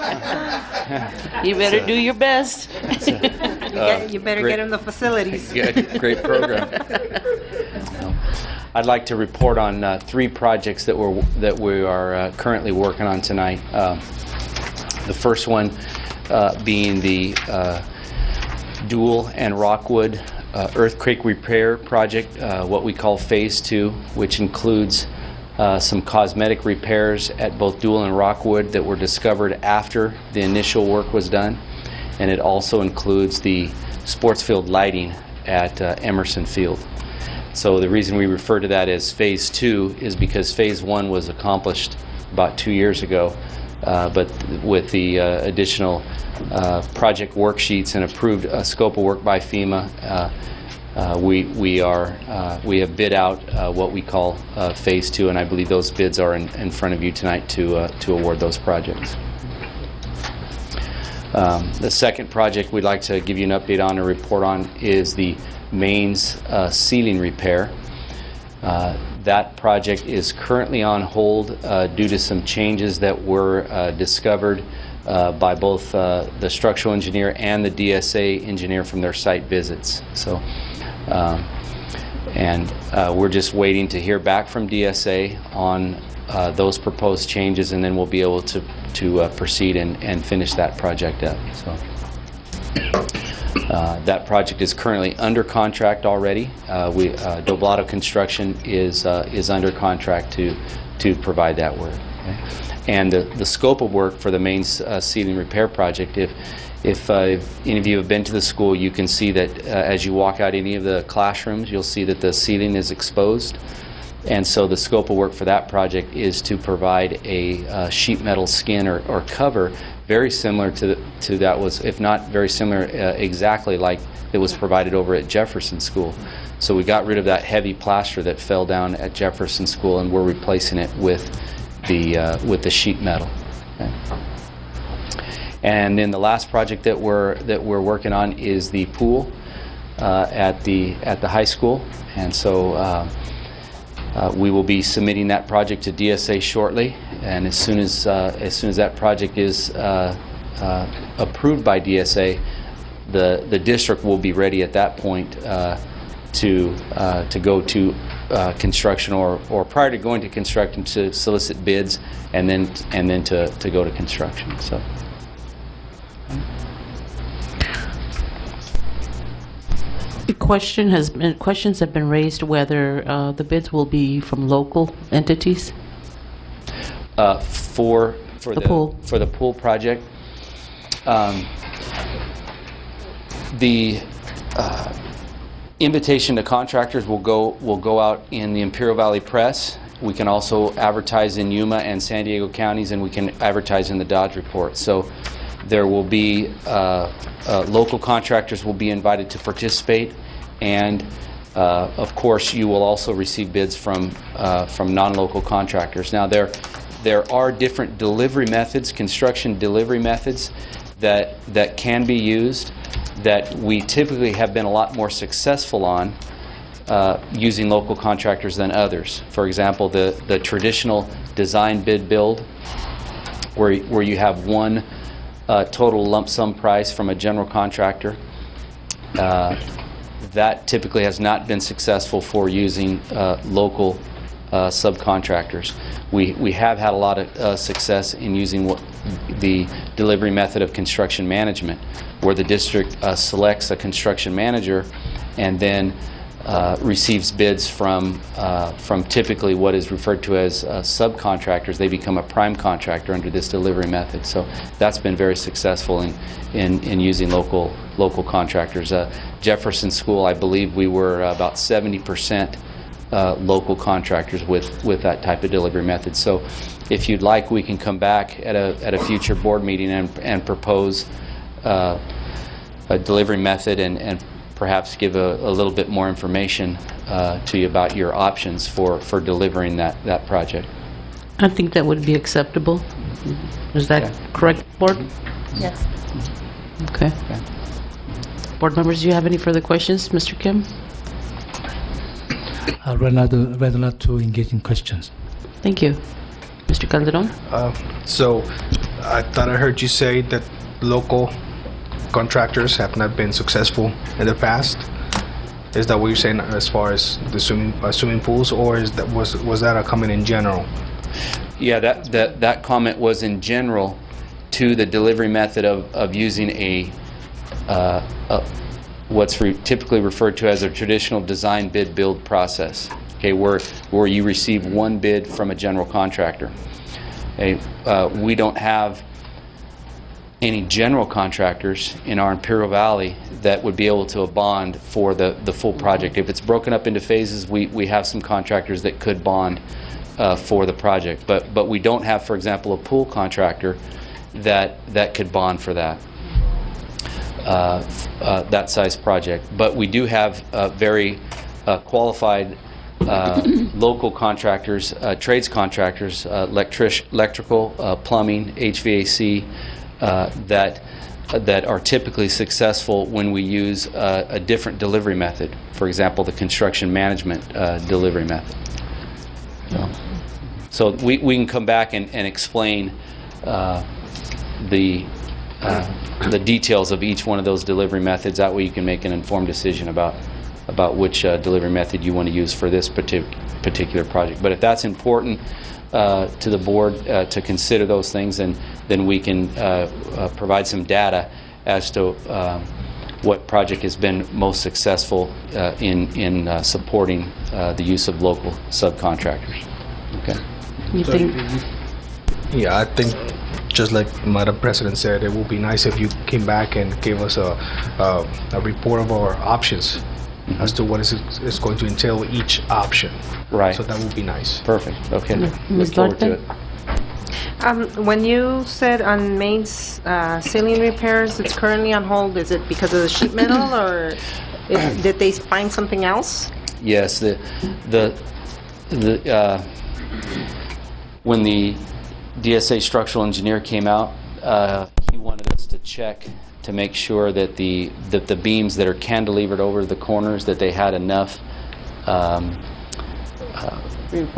Speaker 2: You better do your best.
Speaker 5: You better get in the facilities.
Speaker 14: Great program. I'd like to report on 3 projects that we are currently working on tonight. The first one being the Dual and Rockwood earthquake repair project, what we call Phase 2, which includes some cosmetic repairs at both Dual and Rockwood that were discovered after the initial work was done. And it also includes the sports field lighting at Emerson Field. So the reason we refer to that as Phase 2 is because Phase 1 was accomplished about 2 years ago, but with the additional project worksheets and approved scope of work by FEMA, we have bid out what we call Phase 2, and I believe those bids are in front of you tonight to award those projects. The second project we'd like to give you an update on or report on is the mains ceiling repair. That project is currently on hold due to some changes that were discovered by both the structural engineer and the DSA engineer from their site visits. So, we're just waiting to hear back from DSA on those proposed changes, and then we'll be able to proceed and finish that project up. So, that project is currently under contract already. Doblato Construction is under contract to provide that work. Okay? And the scope of work for the main ceiling repair project, if any of you have been to the school, you can see that as you walk out any of the classrooms, you'll see that the ceiling is exposed. And so the scope of work for that project is to provide a sheet metal skin or cover very similar to that was, if not very similar, exactly like it was provided over at Jefferson School. So we got rid of that heavy plaster that fell down at Jefferson School, and we're replacing it with the sheet metal. Okay. And then the last project that we're working on is the pool at the high school, and so we will be submitting that project to DSA shortly. And as soon as that project is approved by DSA, the district will be ready at that point to go to construction, or prior to going to construction, to solicit bids, and then to go to construction. So.
Speaker 2: Questions have been raised whether the bids will be from local entities.
Speaker 14: For
Speaker 2: The pool.
Speaker 14: For the pool project, the invitation to contractors will go out in the Imperial Valley Press. We can also advertise in Yuma and San Diego counties, and we can advertise in the Dodge Report. So there will be local contractors will be invited to participate, and of course you will also receive bids from non-local contractors. Now there are different delivery methods, construction delivery methods that can be used, that we typically have been a lot more successful on using local contractors than others. For example, the traditional design bid build, where you have one total lump sum price from a general contractor, that typically has not been successful for using local subcontractors. We have had a lot of success in using the delivery method of construction management, where the district selects a construction manager and then receives bids from typically what is referred to as subcontractors. They become a prime contractor under this delivery method. So that's been very successful in using local contractors. Jefferson School, I believe we were about 70% local contractors with that type of delivery method. So if you'd like, we can come back at a future board meeting and propose a delivery method and perhaps give a little bit more information to you about your options for delivering that project.
Speaker 2: I think that would be acceptable. Is that correct, Board?
Speaker 5: Yes.
Speaker 2: Okay. Board members, do you have any further questions? Mr. Kim?
Speaker 10: I'd rather not to engage in questions.
Speaker 2: Thank you. Mr. Calderon?
Speaker 11: So I thought I heard you say that local contractors have not been successful in the past. Is that what you're saying as far as the swimming pools, or was that a comment in general?
Speaker 14: Yeah, that comment was in general to the delivery method of using what's typically referred to as a traditional design bid build process. Okay, where you receive one bid from a general contractor. Okay, we don't have any general contractors in our Imperial Valley that would be able to bond for the full project. If it's broken up into phases, we have some contractors that could bond for the project, but we don't have, for example, a pool contractor that could bond for that size project. But we do have very qualified local contractors, trades contractors, electrical, plumbing, HVAC, that are typically successful when we use a different delivery method. For example, the construction management delivery method. So we can come back and explain the details of each one of those delivery methods. That way you can make an informed decision about which delivery method you want to use for this particular project. But if that's important to the board to consider those things, then we can provide some data as to what project has been most successful in supporting the use of local subcontractors. Okay.
Speaker 2: You think?
Speaker 11: Yeah, I think just like Madam President said, it would be nice if you came back and gave us a report of our options as to what is going to entail each option.
Speaker 14: Right.
Speaker 11: So that would be nice.
Speaker 14: Perfect, okay.
Speaker 2: Ms.
Speaker 14: Look forward to
Speaker 2: Duarte?
Speaker 14: it.
Speaker 12: When you said on mains ceiling repairs, it's currently on hold, is it because of the sheet metal, or did they find something else?
Speaker 14: Yes, when the DSA structural engineer came out, he wanted us to check to make sure that the beams that are cantilevered over the corners, that they had enough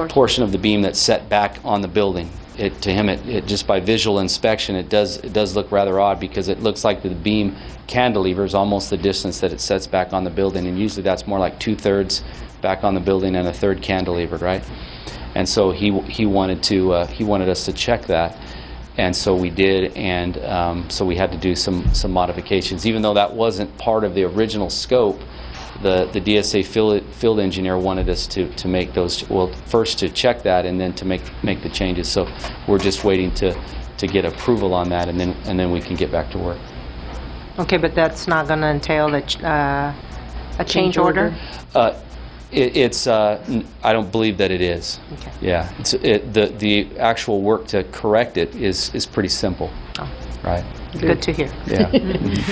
Speaker 14: portion of the beam that's set back on the building. To him, it just by visual inspection, it does look rather odd, because it looks like the beam cantilevers almost the distance that it sets back on the building, and usually that's more like 2/3 back on the building and 1/3 cantilevered, right? And so he wanted us to check that, and so we did, and so we had to do some modifications, even though that wasn't part of the original scope. The DSA field engineer wanted us to make those, well, first to check that and then to make the changes. So we're just waiting to get approval on that, and then we can get back to work.
Speaker 12: Okay, but that's not going to entail a change order?
Speaker 14: I don't believe that it is.
Speaker 12: Okay.
Speaker 14: Yeah, the actual work to correct it is pretty simple.
Speaker 12: Oh.
Speaker 14: Right.
Speaker 12: Good to hear.
Speaker 14: Yeah.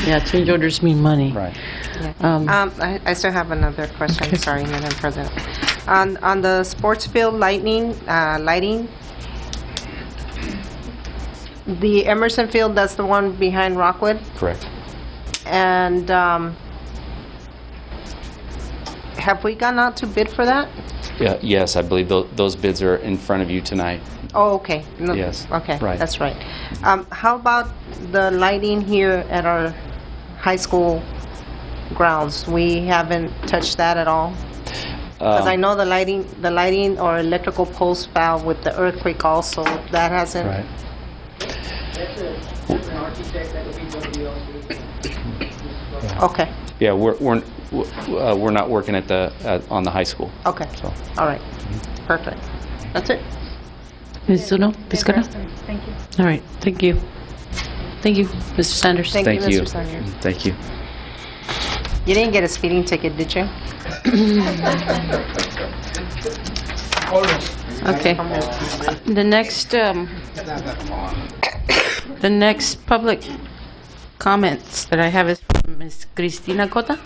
Speaker 2: Yeah, change orders mean money.
Speaker 14: Right.
Speaker 12: I still have another question, sorry, Madam President. On the sports field lighting, the Emerson Field, that's the one behind Rockwood?
Speaker 14: Correct.
Speaker 12: And have we gone out to bid for that?
Speaker 14: Yeah. Yes, I believe those bids are in front of you tonight.
Speaker 12: Oh, okay. No,
Speaker 14: Yes.
Speaker 12: Okay,
Speaker 14: Right.
Speaker 12: that's right. How about the lighting here at our high school grounds? We haven't touched that at all? Because I know the lighting or electrical post valve with the earthquake also, that hasn't...
Speaker 14: Right.
Speaker 12: Okay,
Speaker 14: Yeah, we're not working on the high school.
Speaker 12: okay,
Speaker 14: So.
Speaker 12: all right, perfect. That's it.
Speaker 2: Ms. Zuno, Vizcarra?
Speaker 8: Thank you.
Speaker 2: All right, thank you. Thank you, Mr. Sanders.
Speaker 12: Thank you,
Speaker 14: Thank you.
Speaker 12: Mr. Sanders.
Speaker 14: Thank you.
Speaker 12: You didn't get a speeding ticket, did you?
Speaker 2: Okay. The next public comments that I have is from Ms. Cristina Costa?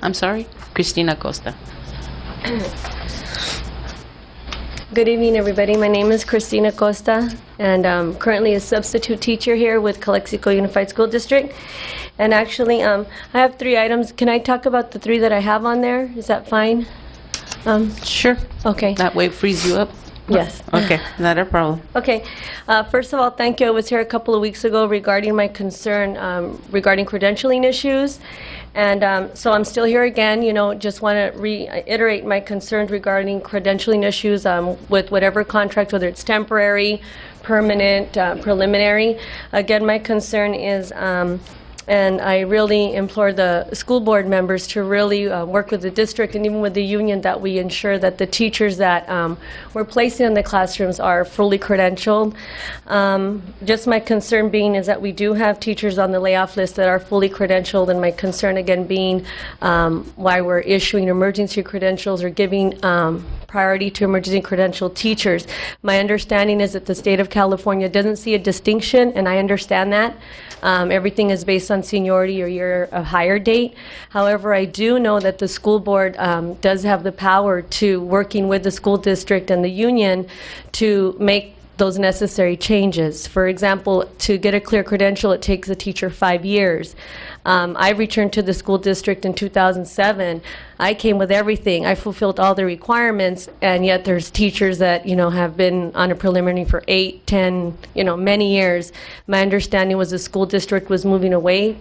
Speaker 2: I'm sorry, Cristina Costa.
Speaker 15: Good evening, everybody. My name is Cristina Costa, and I'm currently a substitute teacher here with Calexico Unified School District. And actually, I have 3 items. Can I talk about the 3 that I have on there? Is that fine?
Speaker 2: Sure.
Speaker 15: Okay.
Speaker 2: That way it frees you up?
Speaker 15: Yes.
Speaker 2: Okay, not a problem.
Speaker 15: Okay. First of all, thank you. I was here a couple of weeks ago regarding my concern regarding credentialing issues. And so I'm still here again, just want to reiterate my concerns regarding credentialing issues with whatever contract, whether it's temporary, permanent, preliminary. Again, my concern is, and I really implore the school board members to really work with the district and even with the union, that we ensure that the teachers that we're placing in the classrooms are fully credentialed. Just my concern being is that we do have teachers on the layoff list that are fully credentialed, and my concern again being why we're issuing emergency credentials or giving priority to emergency credentialed teachers. My understanding is that the state of California doesn't see a distinction, and I understand that. Everything is based on seniority or year of hire date. However, I do know that the school board does have the power to, working with the school district and the union, to make those necessary changes. For example, to get a clear credential, it takes a teacher 5 years. I returned to the school district in 2007. I came with everything. I fulfilled all the requirements, and yet there's teachers that, have been on a preliminary for 8, 10, many years. My understanding was the school district was moving away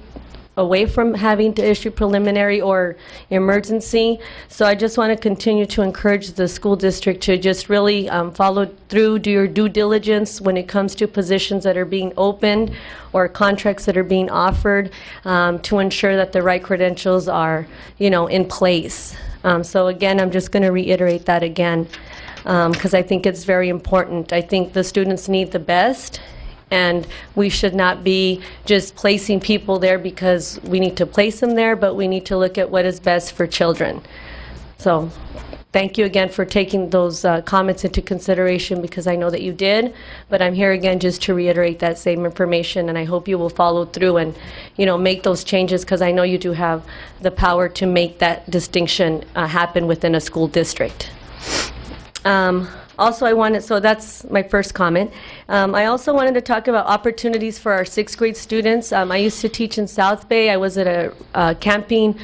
Speaker 15: from having to issue preliminary or emergency. So I just want to continue to encourage the school district to just really follow through, do your due diligence when it comes to positions that are being opened or contracts that are being offered, to ensure that the right credentials are, in place. So again, I'm just going to reiterate that again, because I think it's very important. I think the students need the best, And we should not be just placing people there because we need to place them there, but we need to look at what is best for children. So thank you again for taking those comments into consideration, because I know that you did, but I'm here again just to reiterate that same information, and I hope you will follow through and, make those changes, because I know you do have the power to make that distinction happen within a school district. Also, so that's my first comment. I also wanted to talk about opportunities for our 6th grade students. I used to teach in South Bay. I was at a camping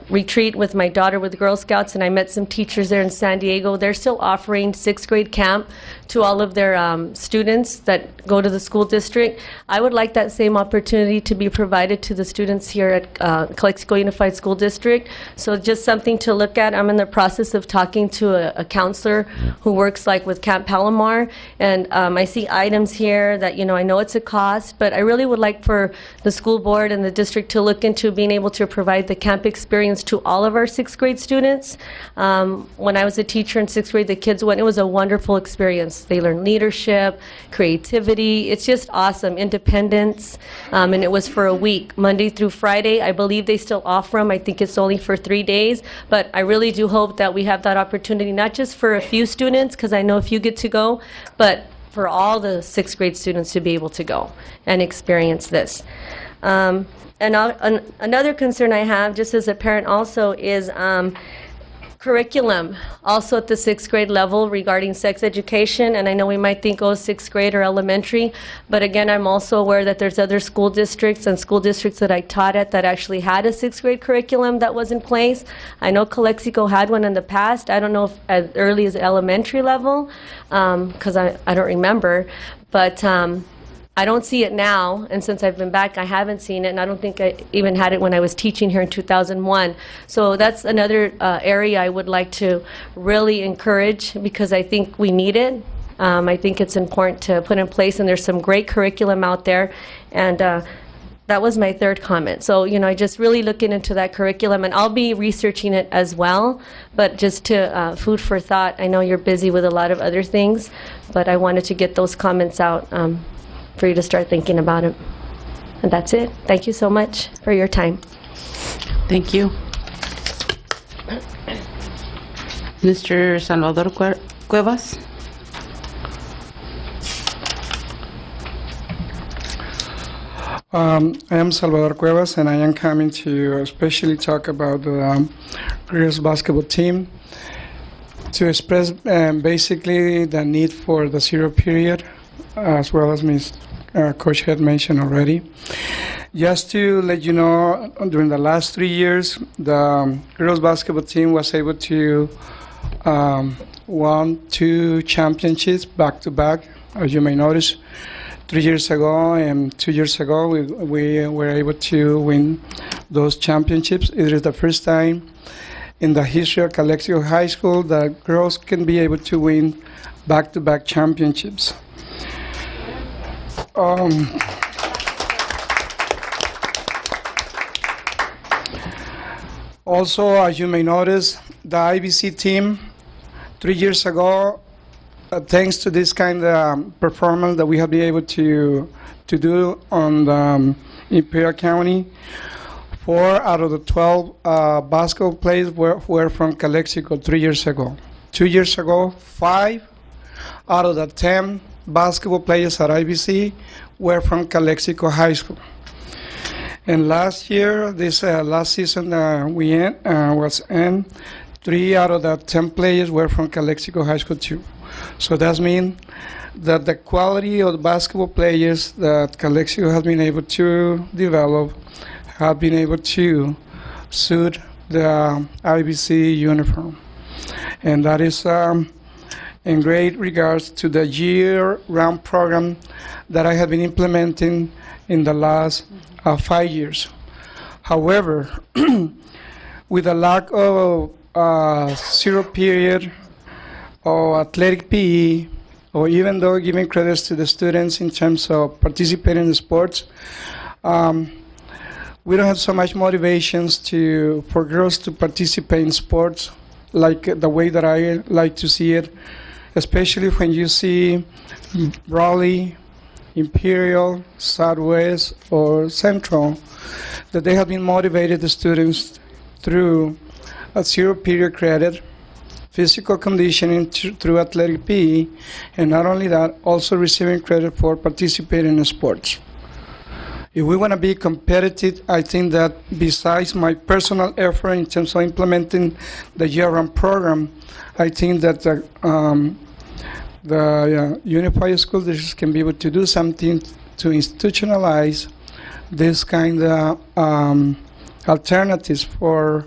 Speaker 15: retreat with my daughter with Girl Scouts, and I met some teachers there in San Diego. They're still offering 6th grade camp to all of their students that go to the school district. I would like that same opportunity to be provided to the students here at Calexico Unified School District. So just something to look at. I'm in the process of talking to a counselor who works with Camp Palomar, and I see items here that, I know it's a cost, but I really would like for the school board and the district to look into being able to provide the camp experience to all of our 6th grade students. When I was a teacher in 6th grade, the kids went. It was a wonderful experience. They learned leadership, creativity. It's just awesome. Independence. And it was for a week, Monday through Friday. I believe they still offer them. I think it's only for 3 days. But I really do hope that we have that opportunity, not just for a few students, because I know a few get to go, but for all the 6th grade students to be able to go and experience this. And another concern I have, just as a parent also, is curriculum, also at the 6th grade level regarding sex education. And I know we might think, 6th grade or elementary, but again, I'm also aware that there's other school districts and school districts that I taught at that actually had a 6th grade curriculum that was in place. I know Calexico had one in the past. I don't know if as early as elementary level, because I don't remember, but I don't see it now, and since I've been back, I haven't seen it, and I don't think I even had it when I was teaching here in 2001. So that's another area I would like to really encourage, because I think we need it. I think it's important to put in place, and there's some great curriculum out there, and that was my third comment. So, I just really looking into that curriculum, and I'll be researching it as well, but just to food for thought. I know you're busy with a lot of other things, but I wanted to get those comments out for you to start thinking about it. And that's it. Thank you so much for your time.
Speaker 2: Thank you. Mr. Salvador Cuevas.
Speaker 16: I am Salvador Cuevas, and I am coming to especially talk about the girls basketball team, to express basically the need for the 0 period, as well as Ms. Coach had mentioned already. Just to let you know, during the last 3 years, the girls basketball team was able to won 2 championships back-to-back, as you may notice. 3 years ago and 2 years ago, we were able to win those championships. It is the first time in the history of Calexico High School that girls can be able to win back-to-back championships. Also, as you may notice, the IBC team 3 years ago, thanks to this kind of performance that we have been able to do on the Imperial County, 4 out of the 12 basketball players were from Calexico 3 years ago. 2 years ago, 5 out of the 10 basketball players at IBC were from Calexico High School. And last year, this last season was in, 3 out of the 10 players were from Calexico High School too. So that means that the quality of the basketball players that Calexico has been able to develop have been able to suit the IBC uniform. And that is in great regards to the year-round program that I have been implementing in the last 5 years. However, with the lack of 0 period or athletic PE, or even though giving credits to the students in terms of participating in sports, we don't have so much motivations for girls to participate in sports like the way that I like to see it, especially when you see Raleigh, Imperial, Southwest, or Central, that they have been motivated the students through a 0 period credit, physical conditioning through athletic PE, and not only that, also receiving credit for participating in sports. If we want to be competitive, I think that besides my personal effort in terms of implementing the year-round program, I think that the unified school districts can be able to do something to institutionalize this kind of alternatives for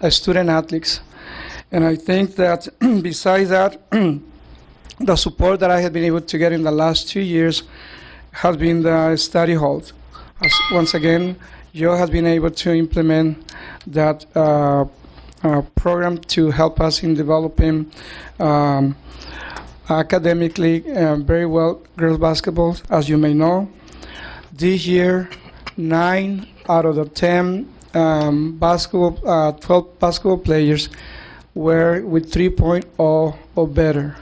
Speaker 16: student athletes. And I think that besides that, the support that I have been able to get in the last 2 years has been the study halls. Once again, Joe has been able to implement that program to help us in developing academically very well girls basketball. As you may know, this year 9 out of the 10 12 basketball players were with 3.0 or better.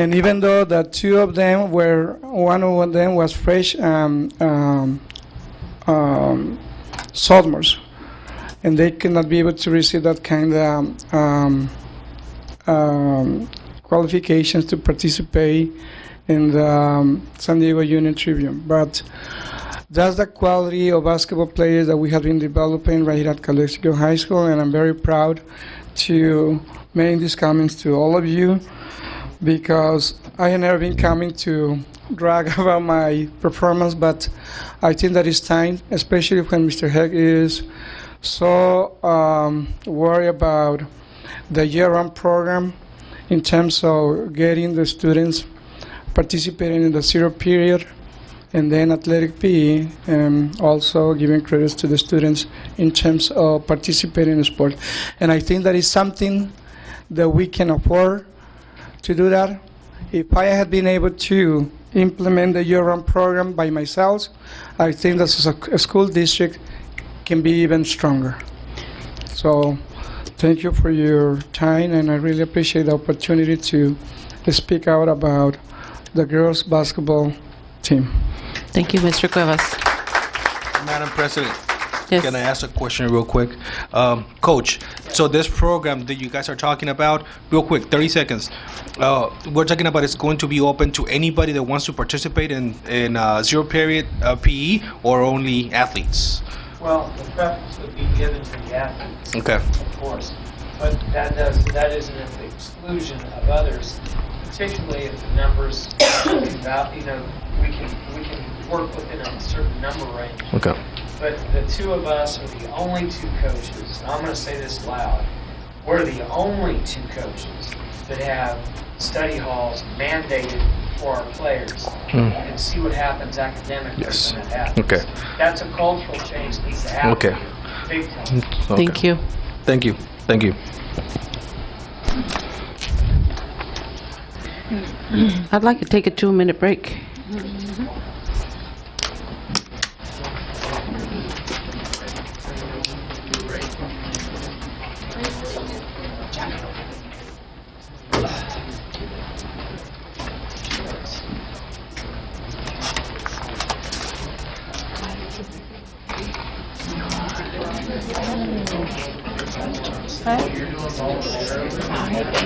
Speaker 16: And even though the 2 of them were, one of them was fresh sophomores, and they cannot be able to receive that kind of qualifications to participate in the San Diego Union Tribune. But that's the quality of basketball players that we have been developing right here at Calexico High School, and I'm very proud to make these comments to all of you, because I have never been coming to brag about my performance, but I think that it's time, especially when Mr. Heck is so worried about the year-round program in terms of getting the students participating in the 0 period and then athletic PE, and also giving credits to the students in terms of participating in sport. And I think that is something that we can afford to do that. If I had been able to implement the year-round program by myself, I think that a school district can be even stronger. So thank you for your time, and I really appreciate the opportunity to speak out about the girls basketball team.
Speaker 2: Thank you, Mr. Cuevas.
Speaker 11: Madam President,
Speaker 2: Yes.
Speaker 11: can I ask a question real quick? Coach, so this program that you guys are talking about, real quick, 30 seconds. We're talking about it's going to be open to anybody that wants to participate in 0 period PE, or only athletes?
Speaker 17: Well, the preference would be given to the athletes.
Speaker 11: Okay.
Speaker 17: Of course. But that isn't at the exclusion of others, particularly if the numbers, we can work within a certain number range.
Speaker 11: Okay.
Speaker 17: But the 2 of us are the only 2 coaches, and I'm going to say this loud, we're the only 2 coaches that have study halls mandated for our players, and see what happens academically
Speaker 11: Yes.
Speaker 17: when that happens.
Speaker 11: Okay.
Speaker 17: That's a cultural change that needs to happen.
Speaker 11: Okay.
Speaker 17: Big time.
Speaker 11: Okay.
Speaker 2: Thank you.
Speaker 11: Thank you. Thank you.
Speaker 2: I'd like to take a 2-minute break.